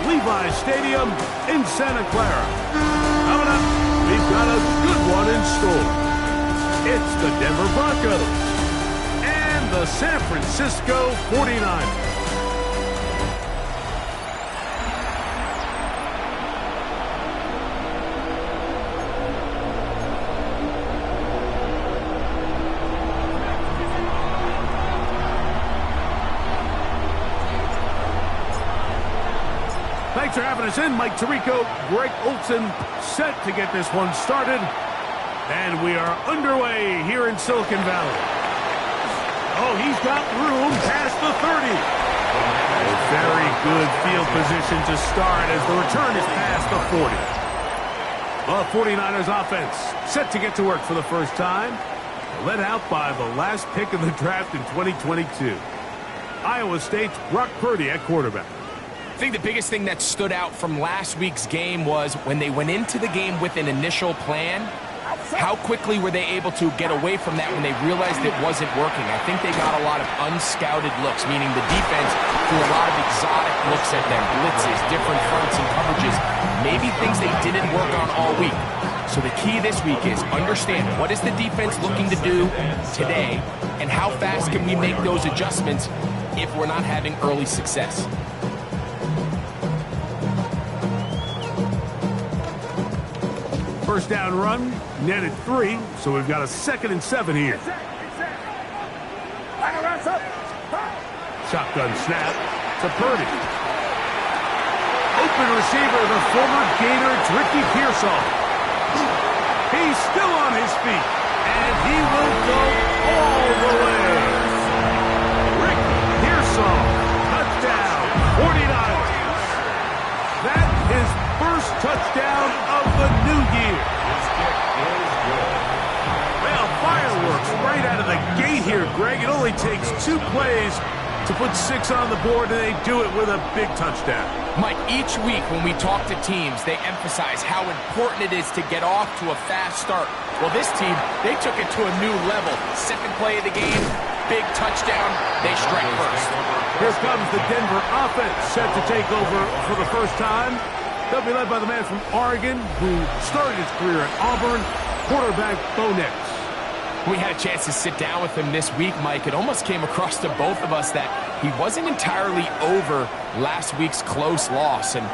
Levi's Stadium in Santa Clara. Coming up, we've got a good one in store. It's the Denver Broncos and the San Francisco 49ers. Thanks for having us in. Mike Tirico, Greg Olsen set to get this one started. And we are underway here in Silicon Valley. Oh, he's got room past the 30. A very good field position to start as the return is past the 40. The 49ers offense set to get to work for the first time. Led out by the last pick of the draft in 2022. Iowa State's Brock Purdy at quarterback. I think the biggest thing that stood out from last week's game was when they went into the game with an initial plan, how quickly were they able to get away from that when they realized it wasn't working? I think they got a lot of unscouted looks, meaning the defense threw a lot of exotic looks at them, blitzes, different fronts and coverages, maybe things they didn't work on all week. So the key this week is understand what is the defense looking to do today and how fast can we make those adjustments if we're not having early success. First down run, netted 3, so we've got a 2nd and 7 here. Shotgun snap to Purdy. Open receiver, the former Gator, it's Ricky Pearsall. He's still on his feet, and he will go all the way. Ricky Pearsall, touchdown, 49ers. That is first touchdown of the new year. Well, fireworks right out of the gate here, Greg. It only takes 2 plays to put 6 on the board, and they do it with a big touchdown. Mike, each week when we talk to teams, they emphasize how important it is to get off to a fast start. Well, this team, they took it to a new level. Second play of the game, big touchdown, they strike first. Here comes the Denver offense set to take over for the first time. They'll be led by the man from Oregon who started his career at Auburn, quarterback Bo Nix. We had a chance to sit down with him this week, Mike. It almost came across to both of us that he wasn't entirely over last week's close loss. And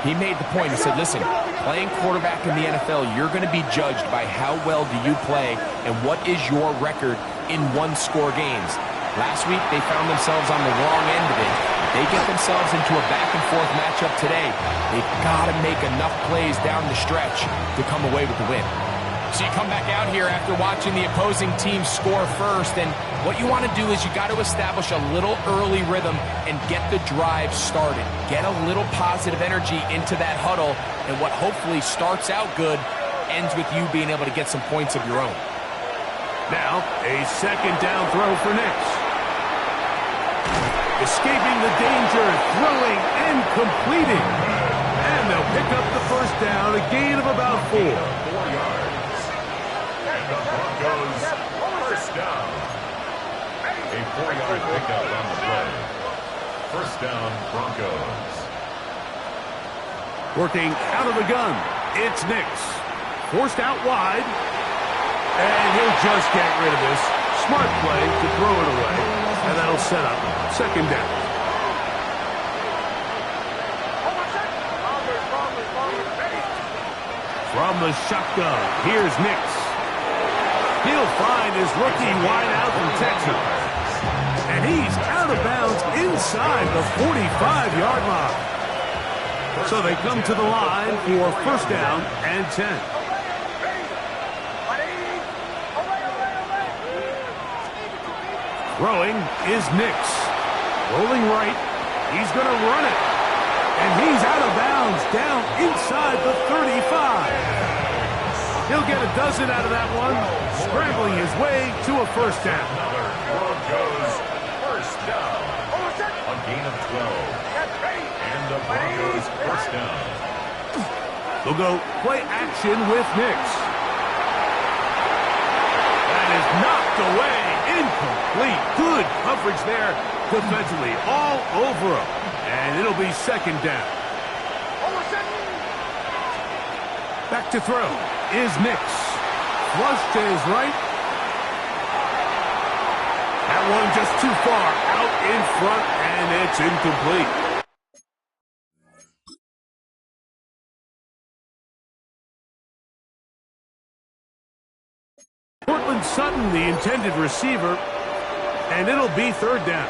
he made the point. He said, listen, playing quarterback in the NFL, you're going to be judged by how well do you play and what is your record in one-score games. Last week, they found themselves on the wrong end of it. They get themselves into a back-and-forth matchup today. They've got to make enough plays down the stretch to come away with the win. So you come back out here after watching the opposing team score first, and what you want to do is you got to establish a little early rhythm and get the drive started. Get a little positive energy into that huddle, and what hopefully starts out good ends with you being able to get some points of your own. Now, a 2nd down throw for Nix. Escaping the danger, throwing and completing. And they'll pick up the first down, a gain of about 4. 4 yards. And the Broncos first down. A 4-yard pickup on the play. First down, Broncos. Working out of the gun, it's Nix. Forced out wide. And he'll just get rid of this. Smart play to throw it away. And that'll set up 2nd down. From the shotgun, here's Nix. He'll find his rookie wideout from Texas. And he's out of bounds inside the 45-yard line. So they come to the line for first down and 10. Throwing is Nix. Rolling right. He's going to run it. And he's out of bounds down inside the 35. He'll get a dozen out of that one, scrambling his way to a first down. Another Broncos first down. A gain of 12. And the Broncos first down. They'll go play action with Nix. That is knocked away. Incomplete. Good coverage there defensively. All over him. And it'll be 2nd down. Back to throw is Nix. Flush to his right. That one just too far out in front, and it's incomplete. Cortland Sutton, the intended receiver, and it'll be third down.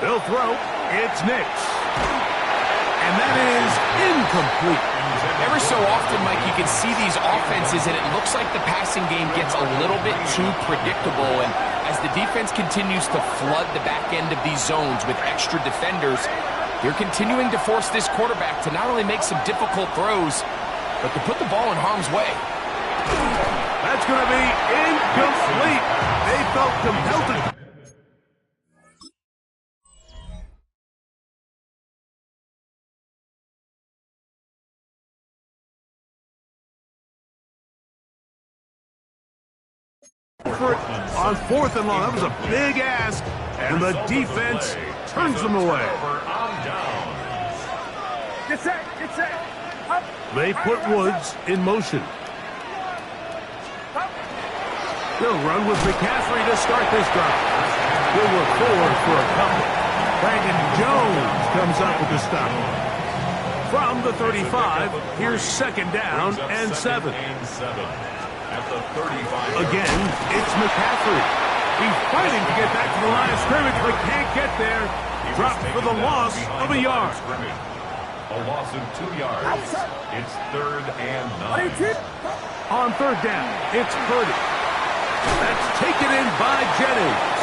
They'll throw. It's Nix. And that is incomplete. Every so often, Mike, you can see these offenses, and it looks like the passing game gets a little bit too predictable. And as the defense continues to flood the back end of these zones with extra defenders, they're continuing to force this quarterback to not only make some difficult throws, but to put the ball in harm's way. That's going to be incomplete. They felt compelled to. On 4th and long, that was a big ask, and the defense turns them away. Get set, get set. Up. They put Woods in motion. They'll run with McCaffrey to start this drive. He'll look forward for a couple. Brandon Jones comes up with the stop. From the 35, here's second down and 7. At the 35. Again, it's McCaffrey. He's fighting to get back to the line of scrimmage, but can't get there. Dropped for the loss of a yard. A loss of 2 yards. It's 3rd and 9. On 3rd down, it's Purdy. That's taken in by Jennings.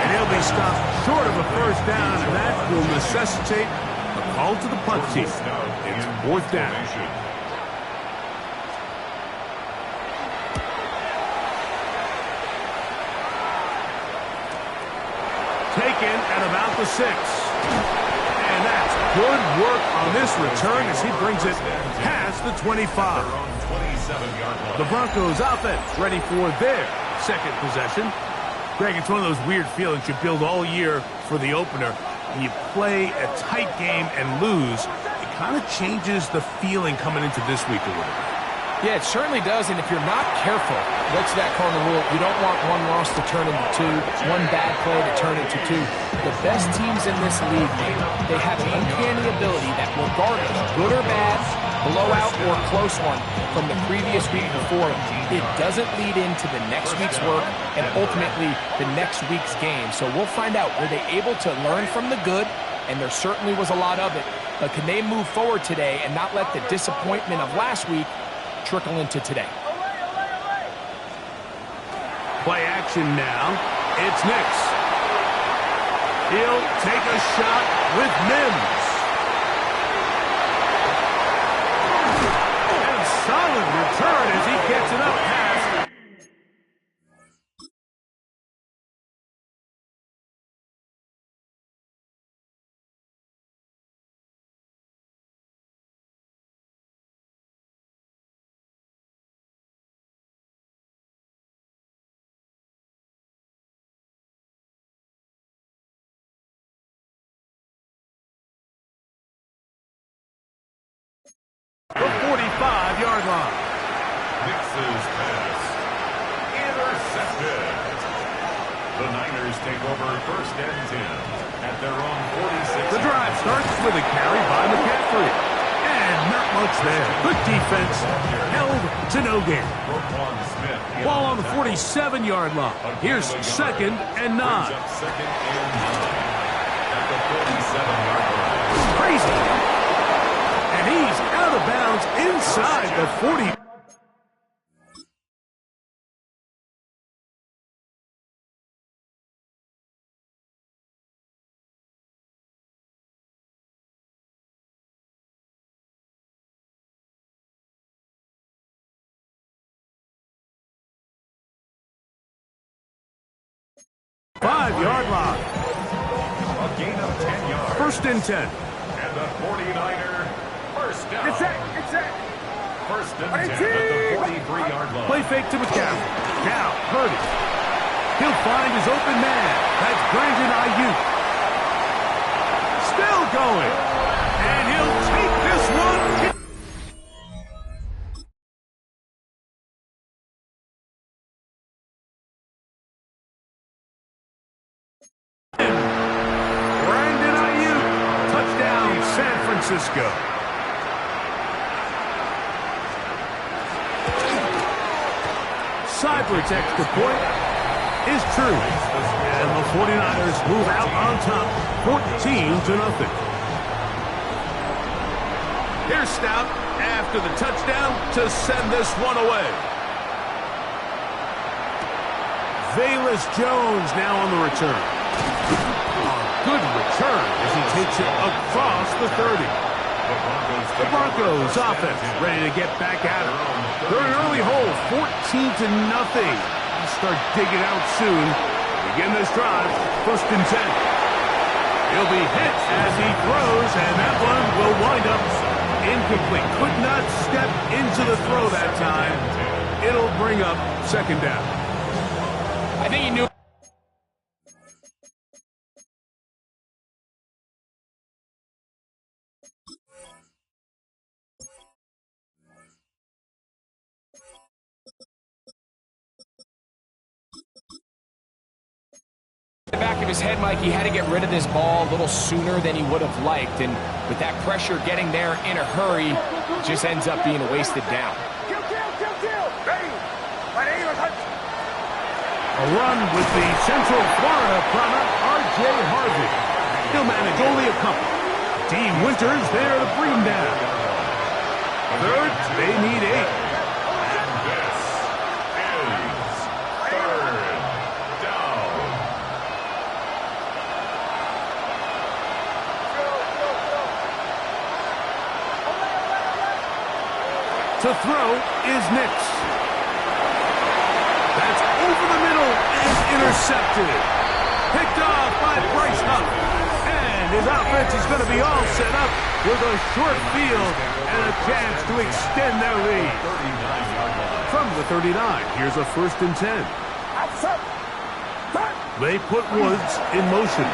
And he'll be stopped short of a first down, and that will necessitate a call to the punt team. It's 4th down. Taken at about the 6. And that's good work on this return as he brings it past the 25. The Broncos offense ready for their second possession. Greg, it's one of those weird feelings you build all year for the opener. When you play a tight game and lose, it kind of changes the feeling coming into this week a little bit. Yeah, it certainly does, and if you're not careful, what's that cardinal rule? You don't want one loss to turn into 2, one bad play to turn into 2. The best teams in this league, they have an uncanny ability that regardless, good or bad, blowout or close one from the previous week before, it doesn't lead into the next week's work and ultimately the next week's game. So we'll find out, were they able to learn from the good? And there certainly was a lot of it. But can they move forward today and not let the disappointment of last week trickle into today? Play action now. It's Nix. He'll take a shot with Mims. And solid return as he gets it up past. The 45-yard line. Nix's pass. Intercepted. The Niners take over 1st and 10 at their own 46. The drive starts with a carry by McCaffrey. And not much there. Good defense. Held to no gain. Ball on the 47-yard line. Here's 2nd and 9. Second and 9 at the 47-yard line. Crazy. And he's out of bounds inside the 40. Five-yard line. A gain of 10 yards. 1st and 10. And the 49er first down. Get set, get set. 1st and 10 at the 43-yard line. Play fake to McCaffrey. Now, Purdy. He'll find his open man. That's Brandon Ayuk. Still going. one. Brandon Ayuk, touchdown, San Francisco. Seibert's extra point is true. And the 49ers move out on top, 14-0. Here's Stout after the touchdown to send this one away. Velus Jones now on the return. A good return as he takes it across the 30. The Broncos offense ready to get back at it. They're an early hole, 14-0. Start digging out soon. Begin this drive, 1st and 10. He'll be hit as he throws, and that one will wind up incomplete. Could not step into the throw that time. It'll bring up 2nd down. I think he knew. The back of his head, Mike, he had to get rid of this ball a little sooner than he would have liked, and with that pressure getting there in a hurry, it just ends up being a wasted down. A run with the Central Florida product, R.J. Harvey. He'll manage only a couple. Dean Winters there to bring him down. 3rd, they need 8. And this is 3rd down. To throw is Nix. That's over the middle and intercepted. Picked off by Bryce Huff. And his offense is going to be all set up with a short field and a chance to extend their lead. From the 39, here's a 1st and 10. They put Woods in motion.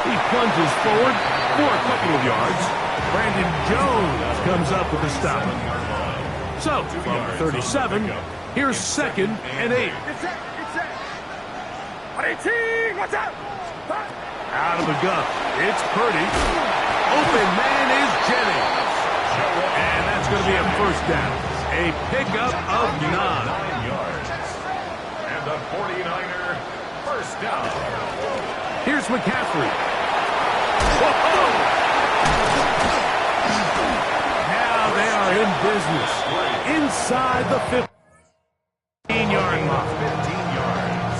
He plunges forward for a couple of yards. Brandon Jones comes up with the stop. So, from 37, here's 2nd and 8. Out of the gun, it's Purdy. Open man is Jennings. And that's going to be a 1st down. A pickup of 9. yards. And the 49er 1st down. Here's McCaffrey. Whoa! Now they are in business. Inside the 15-yard line. 15 yards.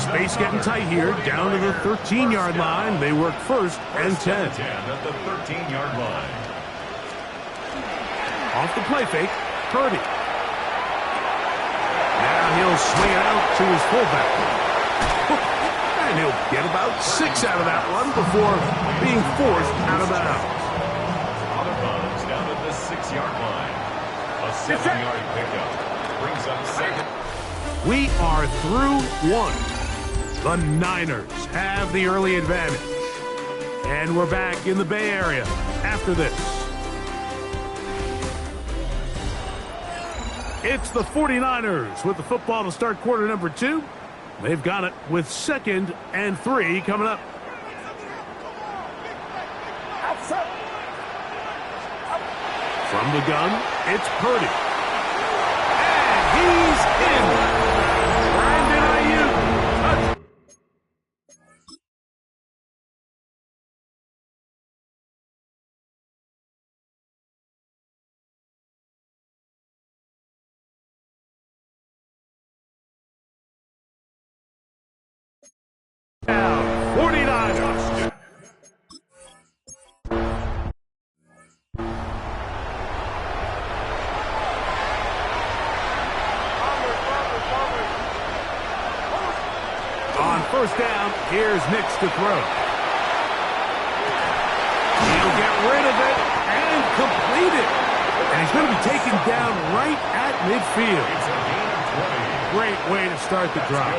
Space getting tight here. Down to the 13-yard line. They work 1st and 10. 10 at the 13-yard line. Off the play fake, Purdy. Now he'll swing it out to his fullback. And he'll get about 6 out of that one before being forced out of bounds. Out of bounds down at the 6-yard line. A 7-yard pickup brings up 2nd. We are through 1. The Niners have the early advantage. And we're back in the Bay Area after this. It's the 49ers with the football to start quarter number 2. They've got it with 2nd and 3 coming up. From the gun, it's Purdy. And he's in. Brandon Ayuk. Now, 49ers. On 1st down, here's Nix to throw. He'll get rid of it and complete it. And he's going to be taken down right at midfield. It's a gain of 20. Great way to start the drive.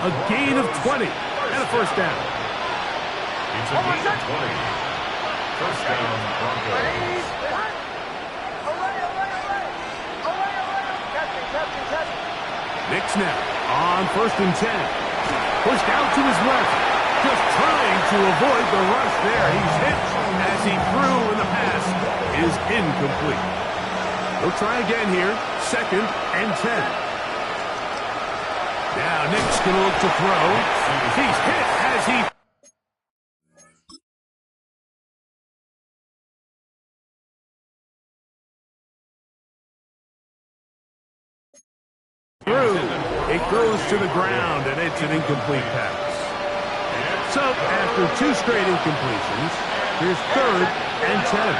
A gain of 20 and a 1st down. It's a gain of 20. First down, Broncos. Nick snap on 1st and 10. Pushed out to his left. Just trying to avoid the rush there. He's hit as he threw, and the pass is incomplete. He'll try again here. 2nd and 10. Now Nick's going to look to throw. He's hit as he through. It goes to the ground, and it's an incomplete pass. So after 2 straight incompletions, here's 3rd and 10.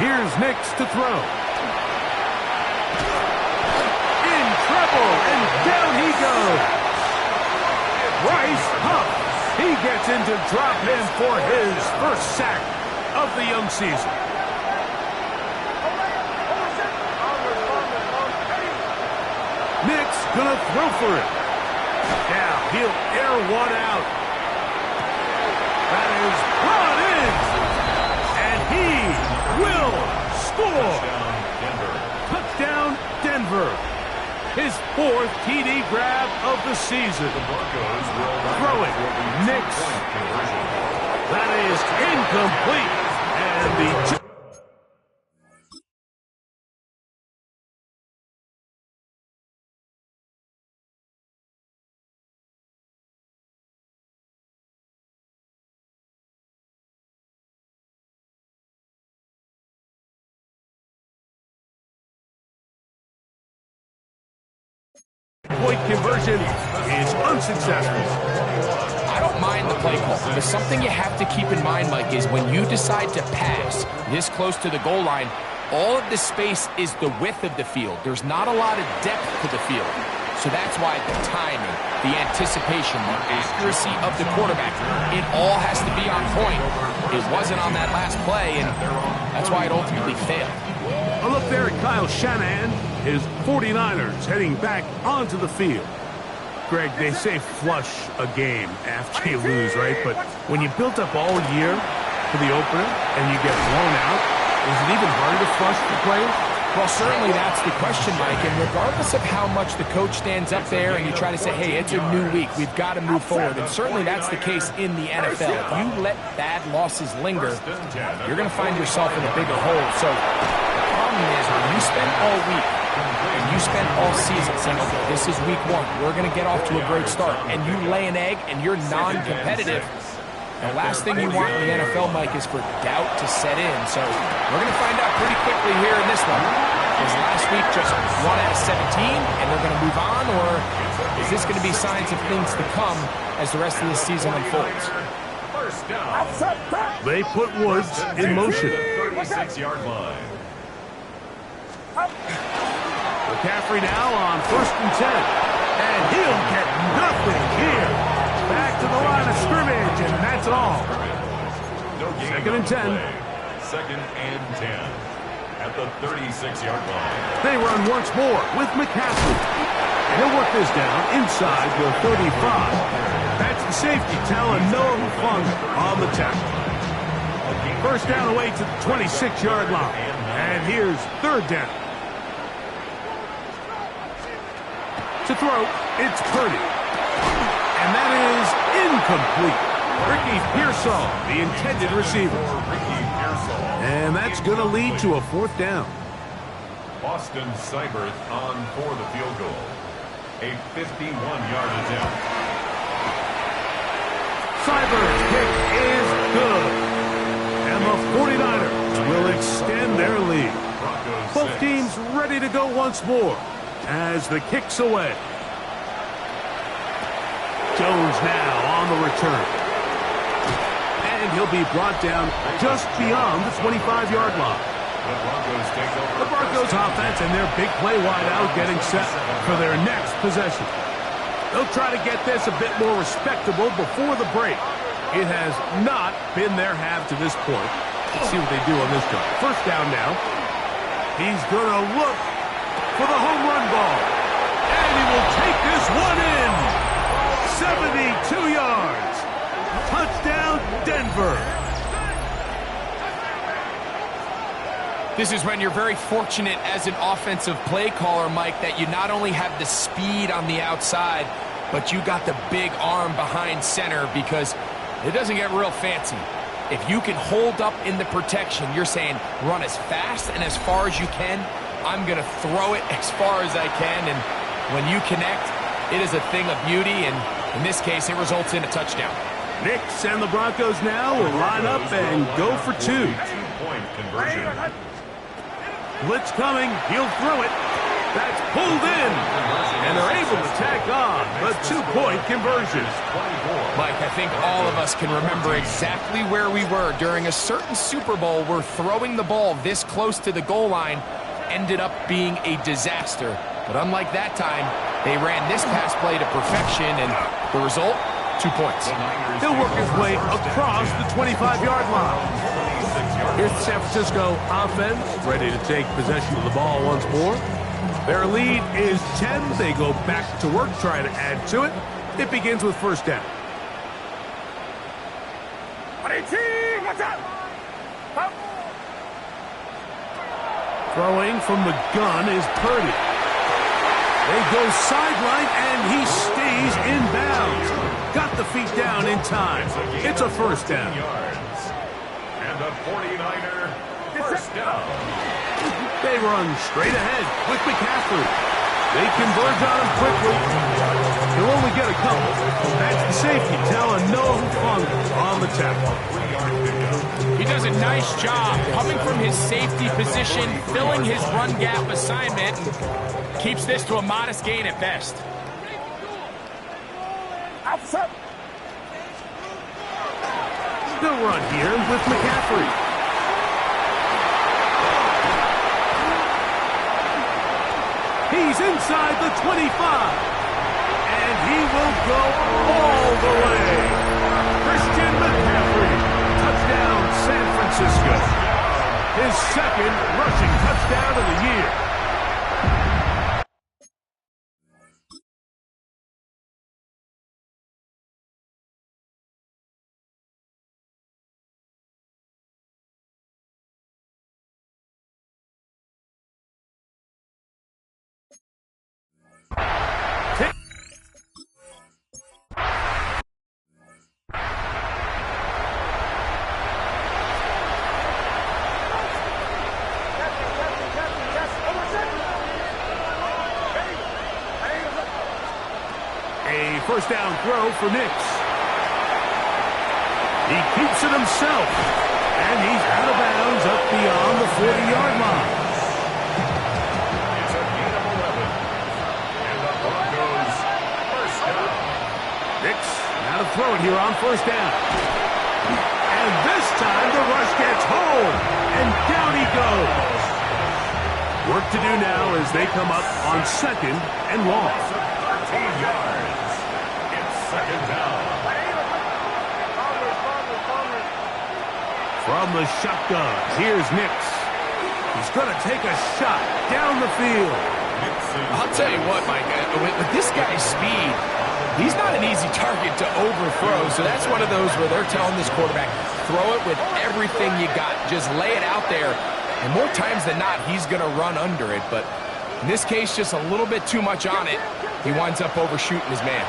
Here's Nix to throw. In trouble, and down he goes. Bryce Huff. He gets into drop in for his first sack of the young season. Nick's gonna throw for it. Now he'll air one out. That is brought in. And he will score. Touchdown, Denver. His 4th TD grab of the season. Throw it, Nick's. That is incomplete. And the point conversion is unsuccessful. I don't mind the play call. But something you have to keep in mind, Mike, is when you decide to pass this close to the goal line, all of the space is the width of the field. There's not a lot of depth to the field. So that's why the timing, the anticipation, the accuracy of the quarterback, it all has to be on point. It wasn't on that last play, and that's why it ultimately failed. A look there at Kyle Shanahan, his 49ers heading back onto the field. Greg, they say flush a game after you lose, right? But when you built up all year for the opener and you get blown out, is it even harder to flush the players? Well, certainly that's the question, Mike. And regardless of how much the coach stands up there and you try to say, hey, it's a new week, we've got to move forward. And certainly that's the case in the NFL. If you let bad losses linger, you're going to find yourself in a bigger hole. So the problem is when you spend all week and you spend all season saying, okay, this is week 1, we're going to get off to a great start, and you lay an egg and you're non-competitive, the last thing you want in the NFL, Mike, is for doubt to set in. So we're going to find out pretty quickly here in this one. Was last week just 1 out of 17 and they're going to move on, or is this going to be signs of things to come as the rest of this season unfolds? They put Woods in motion. 36-yard line. McCaffrey now on 1st and 10. And he'll get nothing here. Back to the line of scrimmage, and that's all. 2nd and 10. 2nd and 10 at the 36-yard line. They run once more with McCaffrey. And he'll work this down inside the 35. That's the safety telling Noah Hufanga on the tackle. First down away to the 26-yard line. And here's 3rd down. To throw, it's Purdy. And that is incomplete. Ricky Pearsall, the intended receiver. And that's going to lead to a 4th down. Austin Seibert on for the field goal. A 51-yard attempt. Seibert's kick is good. And the 49ers will extend their lead. Both teams ready to go once more as the kick's away. Jones now on the return. And he'll be brought down just beyond the 25-yard line. The Broncos offense and their big play wide out getting set for their next possession. They'll try to get this a bit more respectable before the break. It has not been their half to this point. Let's see what they do on this drive. First down now. He's going to look for the home run ball. And he will take this one in. 72 Denver. This is when you're very fortunate as an offensive play caller, Mike, that you not only have the speed on the outside, but you got the big arm behind center, because it doesn't get real fancy. If you can hold up in the protection, you're saying run as fast and as far as you can. I'm going to throw it as far as I can, and when you connect, it is a thing of beauty, and in this case, it results in a touchdown. Knicks and the Broncos now will line up and go for two. Two-point conversion. Blitz coming. He'll throw it. That's pulled in. And they're able to tack on the two-point conversion. Mike, I think all of us can remember exactly where we were during a certain Super Bowl where throwing the ball this close to the goal line ended up being a disaster. But unlike that time, they ran this pass play to perfection, and the result, 2 points. He'll work his way across the 25-yard line. Here's the San Francisco offense, ready to take possession of the ball once more. Their lead is 10. They go back to work, trying to add to it. It begins with first down. Throwing from the gun is Purdy. They go sideline, and he stays in bounds. Got the feet down in time. It's a first down. And the 49er first down. They run straight ahead with McCaffrey. They converge on him quickly. He'll only get a couple. That's the safety telling no fun on the tackle. He does a nice job coming from his safety position, filling his run gap assignment, and keeps this to a modest gain at best. They'll run here with McCaffrey. He's inside the 25. And he will go all the way. Christian McCaffrey. Touchdown, San Francisco. His second rushing touchdown of the year. First down throw for Nix. He keeps it himself, and he's out of bounds up beyond the 40-yard line. It's a gain of 11. And the Broncos first down. Nix now to throw it here on first down. And this time the rush gets home, and down he goes. Work to do now as they come up on second and long. 13 yards. Second down. From the shotgun, here's Nix. He's going to take a shot down the field. I'll tell you what, Mike, with this guy's speed, he's not an easy target to overthrow, so that's one of those where they're telling this quarterback, throw it with everything you got. Just lay it out there, and more times than not, he's going to run under it. But in this case, just a little bit too much on it. He winds up overshooting his man.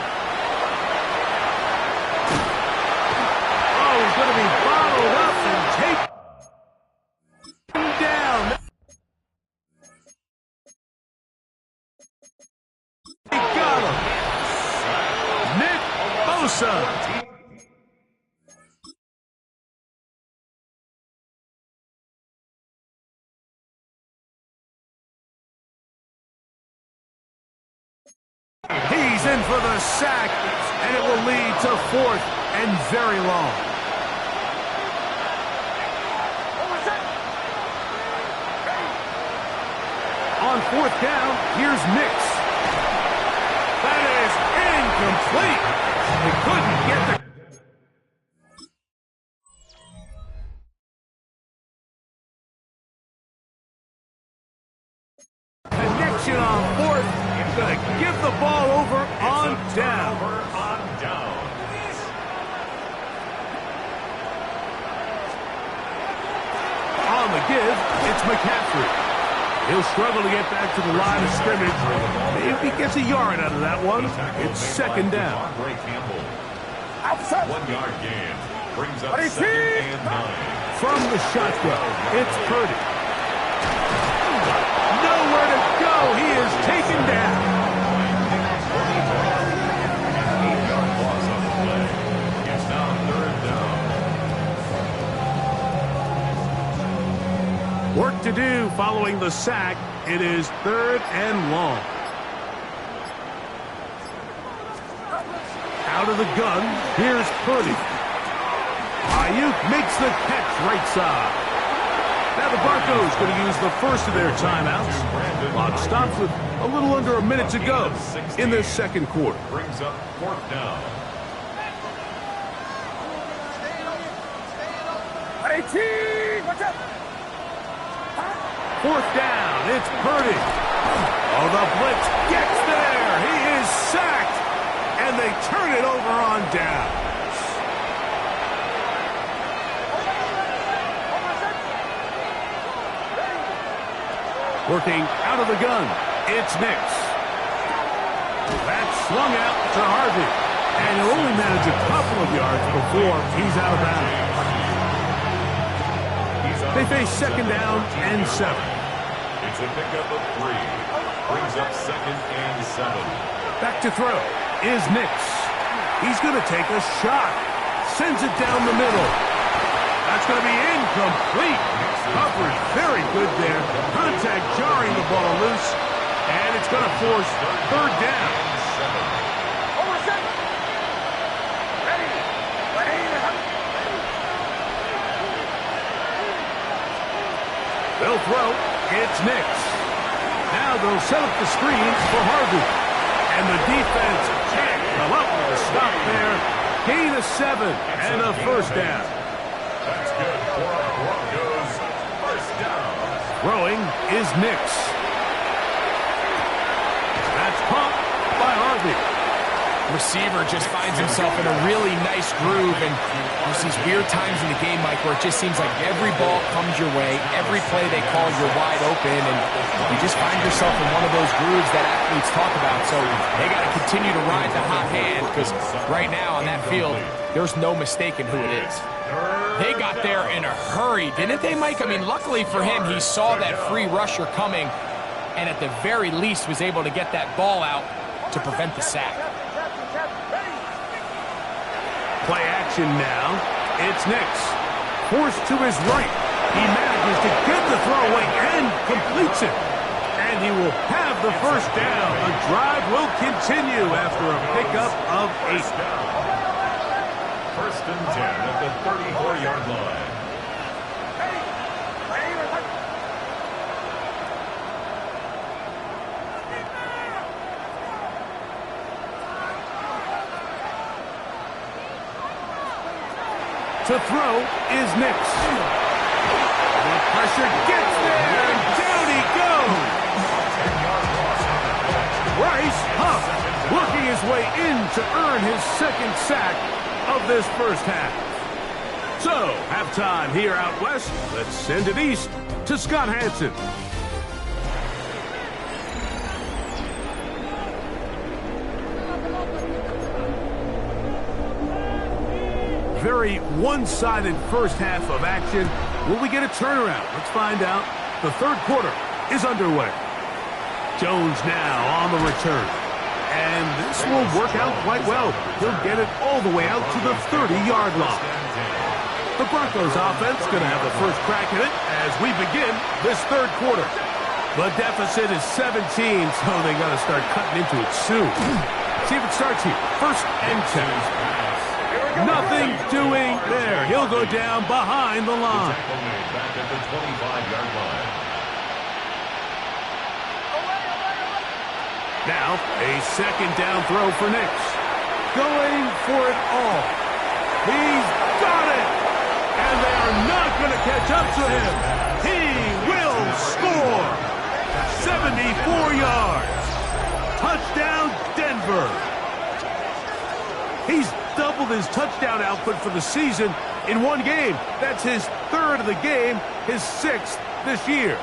He's going to be bottled up and taken down. He got him. Nick Bosa. He's in for the sack, and it will lead to fourth and very long. On fourth down, here's Nix. That is incomplete. He couldn't get the connection on fourth. He's going to give the ball over on down. He'll struggle to get back to the line of scrimmage. Maybe he gets a yard out of that one. It's second down. Outside. 1 yard gain. Brings up Ready, 2nd and 9. From the shotgun, it's Purdy. Nowhere to go. He is taken down. 8-yard loss on the play. It's now 3rd down. Work to do following the sack. It is 3rd and long. Out of the gun, here's Purdy. Ayuk makes the catch right side. Now the Broncos going to use the first of their timeouts. Clock stops with a little under a minute to go in this second quarter. Brings up 4th down. 18. Watch out. 4th down, it's Purdy. Oh, the blitz gets there. He is sacked, and they turn it over on down. Working out of the gun, it's Nix. That's swung out to Harvey, and he'll only manage a couple of yards before he's out of bounds. They face second down and 7. It's a pickup of 3. Brings up 2nd and 7. Back to throw is Nix. He's going to take a shot. Sends it down the middle. That's going to be incomplete. Coverage very good there. Contact jarring the ball loose. And it's going to force 3rd down. Over set. Ready. They'll throw. It's Nix. Now they'll set up the screens for Harvey. And the defense can't come up with a stop there. Gain of 7 and a 1st down. That's good for our Broncos. 1st down. Throwing is Nix. That's caught by Harvey. Receiver just finds himself in a really nice groove, and there's these weird times in the game, Mike, where it just seems like every ball comes your way, every play they call, you're wide open, and you just find yourself in one of those grooves that athletes talk about. So they got to continue to ride the hot hand, because right now on that field, there's no mistaking who it is. They got there in a hurry, didn't they, Mike? I mean, luckily for him, he saw that free rusher coming, and at the very least was able to get that ball out to prevent the sack. Play action now. It's Nix. Forced to his right. He manages to get the throwaway and completes it. And he will have the 1st down. The drive will continue after a pickup of 8. 1st and 10 at the 34-yard line. To throw is Nix. The pressure gets there, and down he goes. Bryce Huff working his way in to earn his 2nd sack of this 1st half. So, halftime here out west. Let's send it east to Scott Hanson. Very one-sided 1st half of action. Will we get a turnaround? Let's find out. The 3rd quarter is underway. Jones now on the return. And this will work out quite well. He'll get it all the way out to the 30-yard line. The Broncos offense going to have the first crack at it as we begin this 3rd quarter. The deficit is 17, so they got to start cutting into it soon. See if it starts here. 1st and 10. Nothing doing there. He'll go down behind the line. Back at the 25-yard line. Now, a 2nd down throw for Nix. Going for it all. He's got it. And they are not going to catch up to him. He will score. 74 yards. Touchdown, Denver. He's doubled his touchdown output for the season in one game. That's his 3rd of the game, his 6th this year.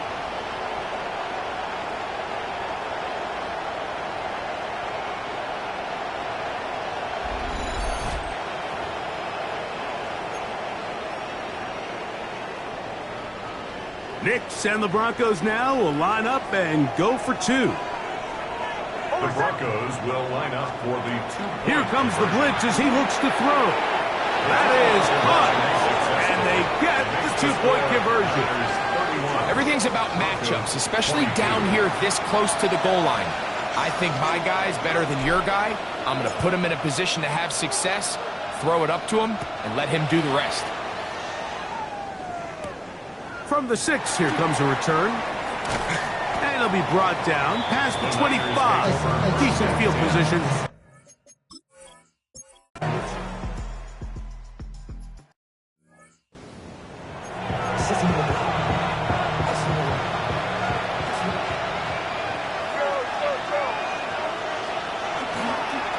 Knicks and the Broncos now will line up and go for two. The Broncos will line up for the 2-point. Here comes the blitz as he looks to throw. That is caught. And they get the 2-point conversion. Everything's about matchups, especially down here this close to the goal line. I think my guy's better than your guy. I'm going to put him in a position to have success, throw it up to him, and let him do the rest. From the 6, here comes a return. And he'll be brought down past the 25. Decent field position.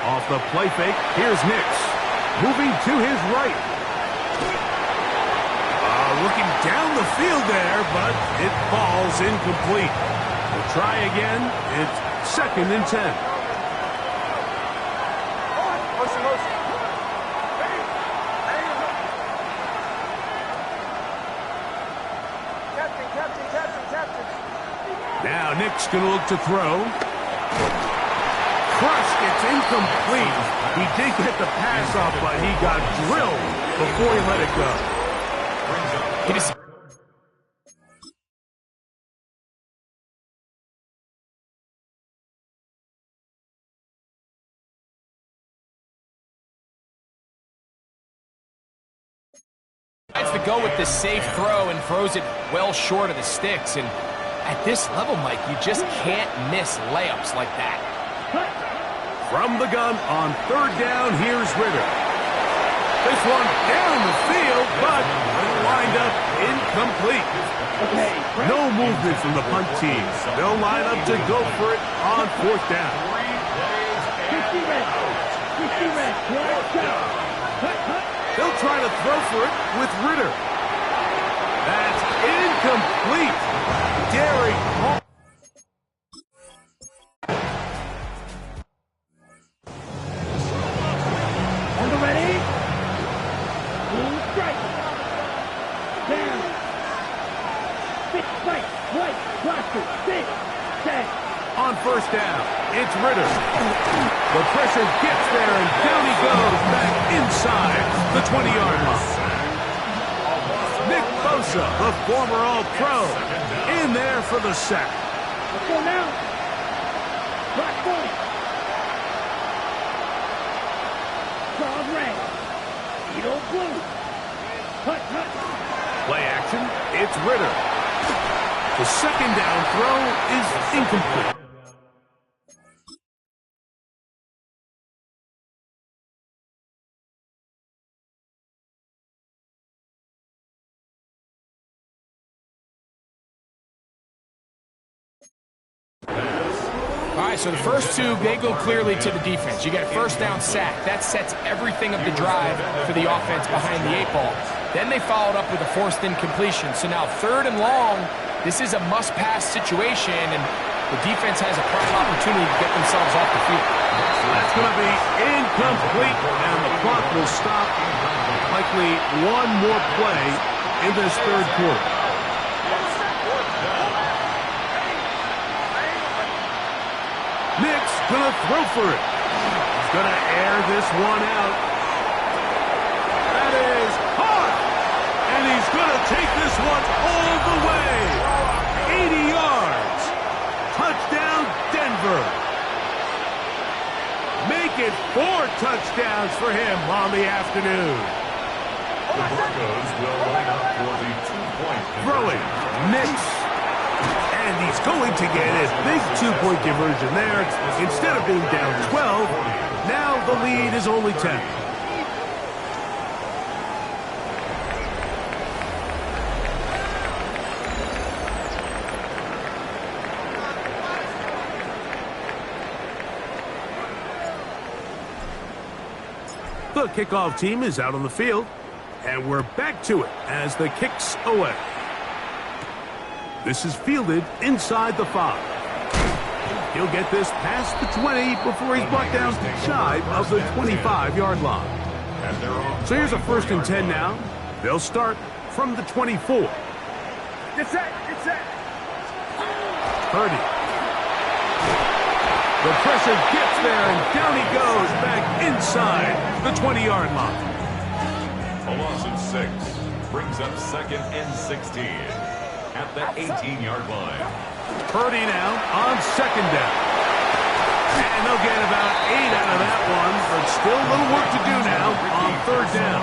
Off the play fake, here's Nix. Moving to his right. Looking down the field there, but it falls incomplete. We'll try again. It's 2nd and 10. Now Nick's going to look to throw. Crushed, it's incomplete. He did get the pass off, but he got drilled before he let it go. Tries to go with the safe throw and throws it well short of the sticks. And at this level, Mike, you just can't miss layups like that. From the gun on 3rd down, here's Ritter. This one down the field, but lined up incomplete. No movement from the punt team. They'll line up to go for it on 4th down. 50 red. They'll try to throw for it with Ritter. That's incomplete. Derrick Hall. On the ready. Full strike. Down. 6 right. Cluster. 6. 10. On 1st down, it's Ritter. The pressure gets there, and down he goes back inside the 20-yard line. Nick Bosa, the former All-Pro, in there for the sack. Let's go now. Black point. Charles Ray. Edo Blue. Hut. Play action, it's Ritter. The 2nd down throw is incomplete. All right, so the first 2, they go clearly to the defense. You get a 1st down sack. That sets everything of the drive for the offense behind the 8 ball. Then they followed up with a forced incompletion. So now 3rd and long, this is a must-pass situation, and the defense has a prime opportunity to get themselves off the field. That's going to be incomplete, and the clock will stop. Likely one more play in this 3rd quarter. Nick's going to throw for it. He's going to air this one out. That is hard. And he's going to take this one all the way. 80 yards. Touchdown, Denver. Make it 4 touchdowns for him on the afternoon. The Broncos will line up for the 2-point conversion. Throwing, Nix. And he's going to get his big 2-point conversion there. Instead of being down 12, now the lead is only 10. The kickoff team is out on the field, and we're back to it as the kick's away. This is fielded inside the 5. He'll get this past the 20 before he's brought down shy of the 25-yard line. So here's a 1st and 10 now. They'll start from the 24. Get set. Purdy. The pressure gets there, and down he goes back inside the 20-yard line. A loss of 6 brings up 2nd and 16 at the 18-yard line. Purdy now on 2nd down. And they'll get about 8 out of that one, but still a little work to do now on 3rd down.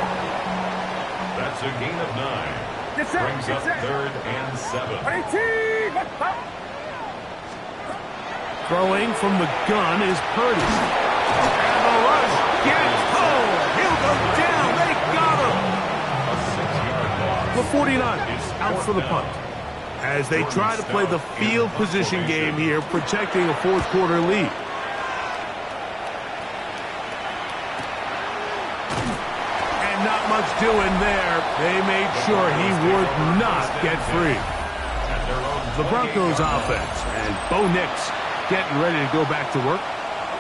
That's a gain of 9. Brings up 3rd and 7. Throwing from the gun is Purdy. And the rush gets home. He'll go down. They got him. A 6-yard loss. The 49ers out for the punt as they try to play the field position game here, protecting a 4th quarter lead. And not much doing there. They made sure he would not get free. The Broncos offense and Bo Nix getting ready to go back to work.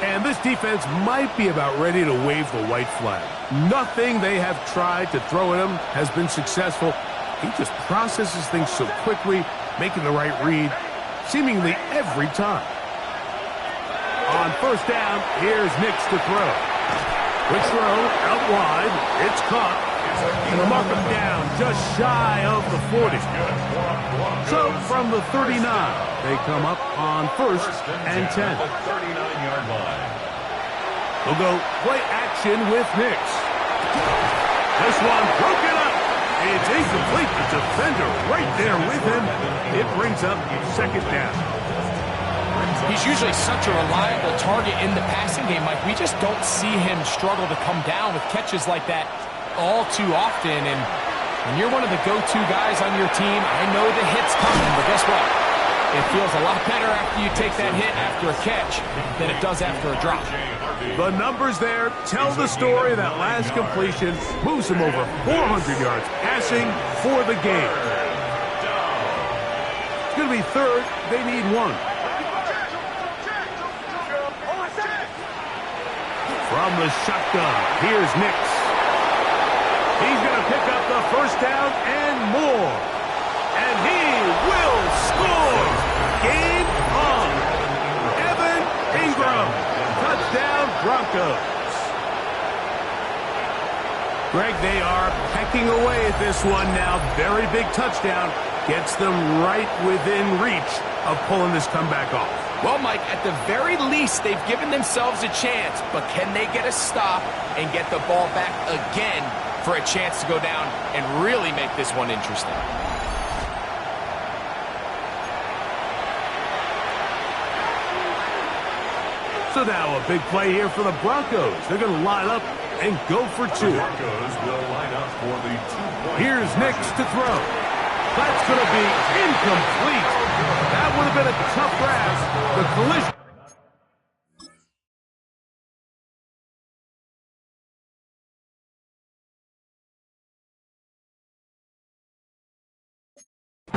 And this defense might be about ready to wave the white flag. Nothing they have tried to throw at him has been successful. He just processes things so quickly, making the right read seemingly every time. On 1st down, here's Nix to throw. Quick throw out wide. It's caught. And they'll mark him down just shy of the 40. So from the 39, they come up on 1st and 10. The 39-yard line. They'll go play action with Nix. This one broken up. It's incomplete. The defender right there with him. It brings up 2nd down. He's usually such a reliable target in the passing game, Mike. We just don't see him struggle to come down with catches like that all too often. And when you're one of the go-to guys on your team, I know the hit's coming, but guess what? It feels a lot better after you take that hit after a catch than it does after a drop. The numbers there tell the story. That last completion moves him over 400 yards passing for the game. It's going to be 3rd. They need 1. From the shotgun, here's Nix. He's going to pick up the 1st down and more. And he will score. Game on. Evan Ingram. Touchdown, Broncos. Greg, they are pecking away at this one now. Very big touchdown. Gets them right within reach of pulling this comeback off. Well, Mike, at the very least, they've given themselves a chance, but can they get a stop and get the ball back again for a chance to go down and really make this one interesting? So now a big play here for the Broncos. They're going to line up and go for 2. The Broncos will line up for the 2-point. Here's Nix to throw. That's going to be incomplete. That would have been a tough grasp. The collision.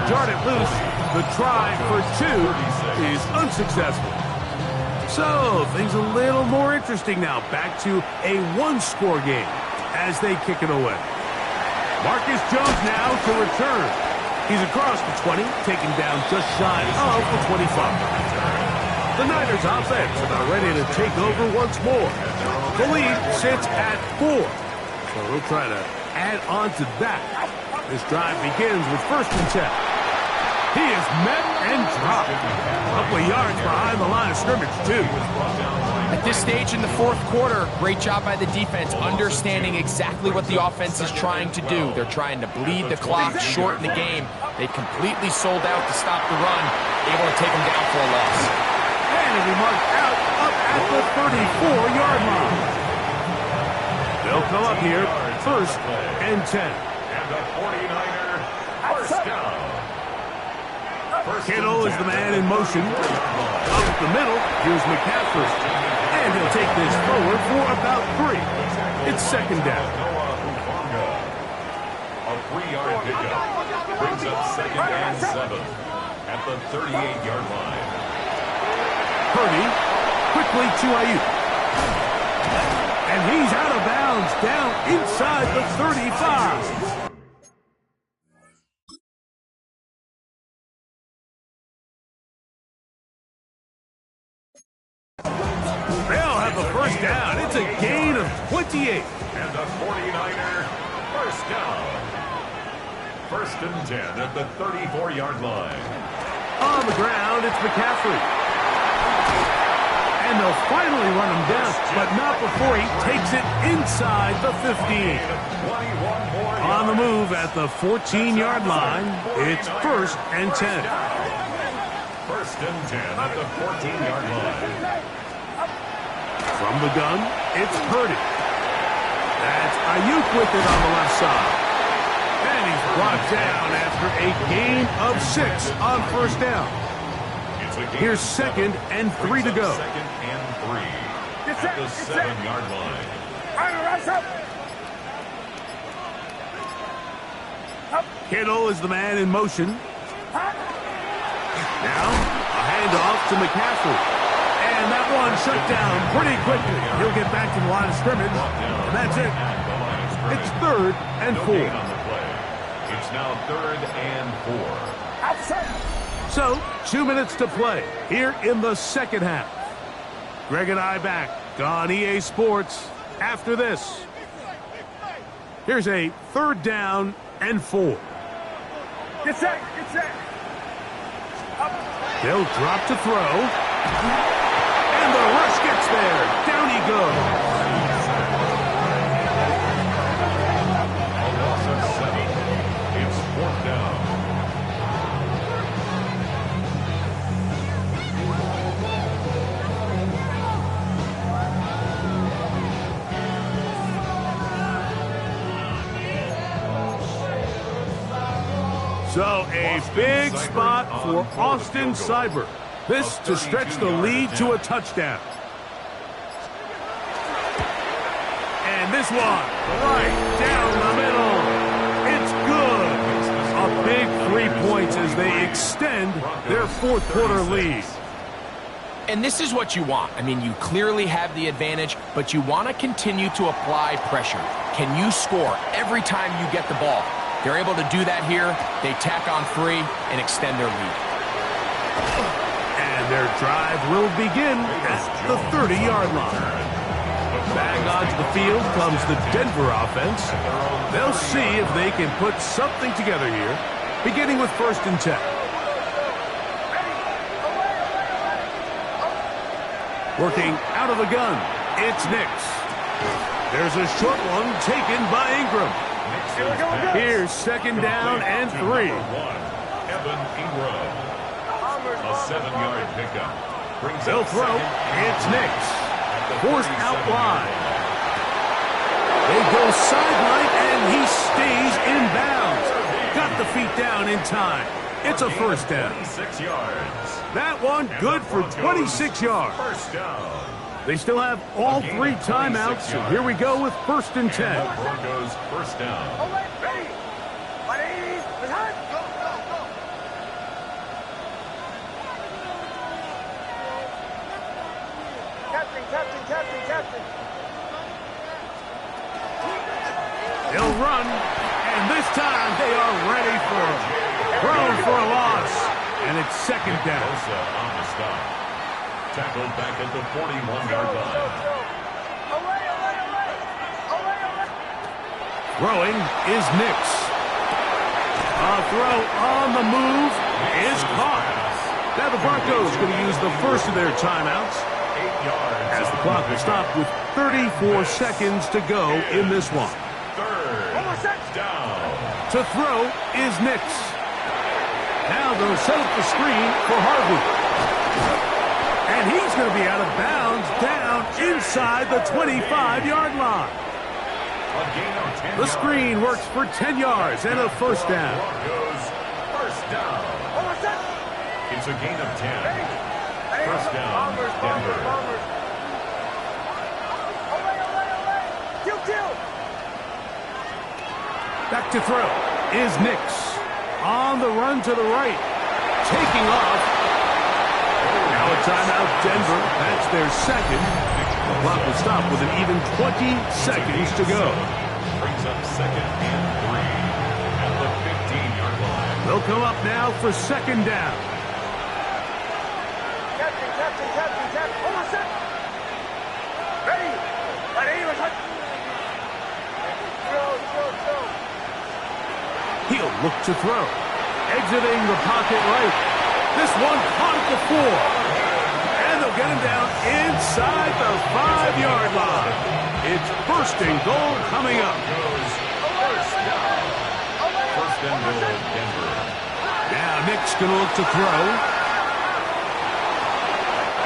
Darted loose. The try for 2 is unsuccessful. So things a little more interesting now. Back to a 1-score game as they kick it away. Marcus Jones now to return. He's across the 20, taken down just shy of the 25. The Niners offense about ready to take over once more. The lead sits at 4. So they'll try to add on to that. This drive begins with 1st and 10. He is met and dropped. A couple of yards behind the line of scrimmage, too. At this stage in the 4th quarter, great job by the defense, understanding exactly what the offense is trying to do. They're trying to bleed the clock, shorten the game. They completely sold out to stop the run, able to take them down for a loss. And it'll be marked out up at the 34-yard line. They'll come up here, 1st and 10. And the 49er, 1st down. Kittle is the man in motion. Up the middle, here's McCaffrey. And he'll take this forward for about 3. It's 2nd down. A 3-yard pickup brings up 2nd and 7 at the 38-yard line. Purdy quickly to Ayuk. And he's out of bounds down inside the 35. They'll have the first down. It's a gain of 28. And the 49er, first down. First and 10 at the 34-yard line. On the ground, it's McCaffrey. And they'll finally run him down, but not before he takes it inside the 15. On the move at the 14-yard line, it's first and 10. First and 10 at the 14-yard line. From the gun, it's Purdy. That's Ayuk with it on the left side. And he's brought down after a gain of 6 on first down. Here's second and 3 to go. Second and 3 at the 7-yard line. Kittle is the man in motion. Now, a handoff to McCaffrey. And that one shut down pretty quickly. He'll get back to the line of scrimmage, and that's it. It's third and 4. It's now third and 4. So, 2 minutes to play here in the second half. Greg and I back on EA Sports after this. Here's a third down and 4. Get set, get set. They'll drop to throw. And the rush gets there. Down he goes. A loss of 7. It's fourth down. So a big spot for Austin Seibert. This to stretch the lead to a touchdown. And this one right down the middle. It's good. A big 3 points as they extend their fourth quarter lead. And this is what you want. I mean, you clearly have the advantage, but you want to continue to apply pressure. Can you score every time you get the ball? They're able to do that here. They tack on 3 and extend their lead. And their drive will begin at the 30-yard line. Back onto the field comes the Denver offense. They'll see if they can put something together here, beginning with first and 10. Working out of the gun, it's Nix. There's a short one taken by Ingram. Here's second down and 3. Evan Ingram. A 7-yard pickup. They'll throw. It's Nix. Forced out wide. They go sideline, and he stays in bounds. Got the feet down in time. It's a first down. 26 yards. That one good for 26 yards. First down. They still have all 3 timeouts, so here we go with first and 10. Broncos first down. Ready. Ready. Behind. Go, go, go. Captain, captain, captain, captain. They'll run, and this time they are ready for it. Thrown for a loss, and it's second down. Bosa on the stop. Tackled back at the 41-yard line. Away, away, away. Away, away. Throwing is Nix. A throw on the move is caught. Now the Broncos going to use the first of their timeouts 8 yards. as the clock will stop with 34 seconds to go in this one. Third down. To throw is Nix. Now they'll set up the screen for Harvey. And he's going to be out of bounds down inside the 25-yard line. A gain of 10 The screen works for 10 yards and a first down. Broncos first down. It's a gain of 10. First down, Denver. Away, away, away. Kill, kill. Back to throw is Nix. On the run to the right. Taking off. Now a timeout, Denver. That's their second. The clock will stop with an even 20 seconds to go. Brings up second and 3 at the 15-yard line. They'll come up now for second down. Captain, captain, captain, captain. Over set. look to throw. Exiting the pocket right. This one caught at the 4. And they'll get him down inside the 5-yard line. It's first and goal coming up. First and goal, Denver. Now Nick's going to look to throw.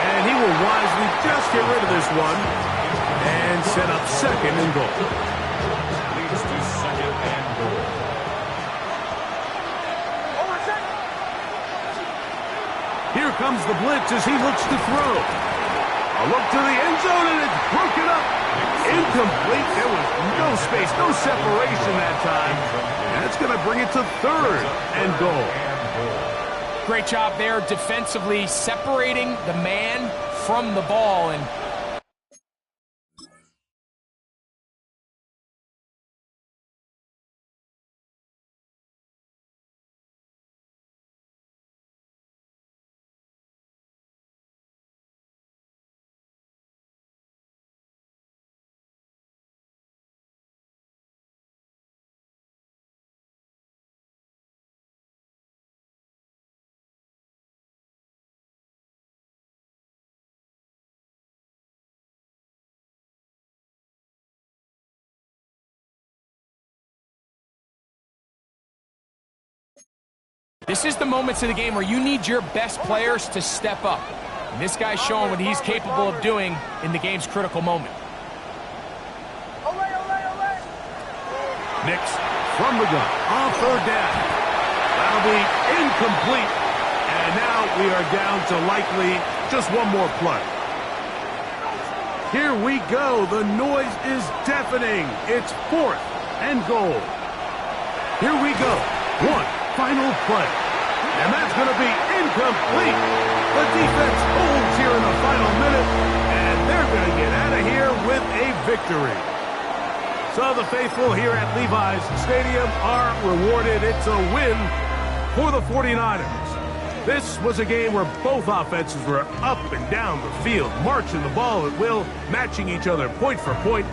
And he will wisely just get rid of this one and set up second and goal. Leads to second and goal. Here comes the blitz as he looks to throw. A look to the end zone, and it's broken up. Incomplete. There was no space, no separation that time. That's going to bring it to third and goal. Great job there defensively, separating the man from the ball. And this is the moments of the game where you need your best players to step up. And this guy's showing what he's capable of doing in the game's critical moment. Nix from the gun on third down. That'll be incomplete. And now we are down to likely just one more play. Here we go. The noise is deafening. It's fourth and goal. Here we go. One final play. And that's going to be incomplete. The defense holds here in the final minute, and they're going to get out of here with a victory. So the faithful here at Levi's Stadium are rewarded. It's a win for the 49ers. This was a game where both offenses were up and down the field, marching the ball at will, matching each other point for point.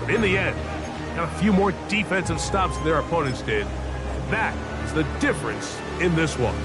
But in the end, got a few more defensive stops than their opponents did. That is the difference in this one.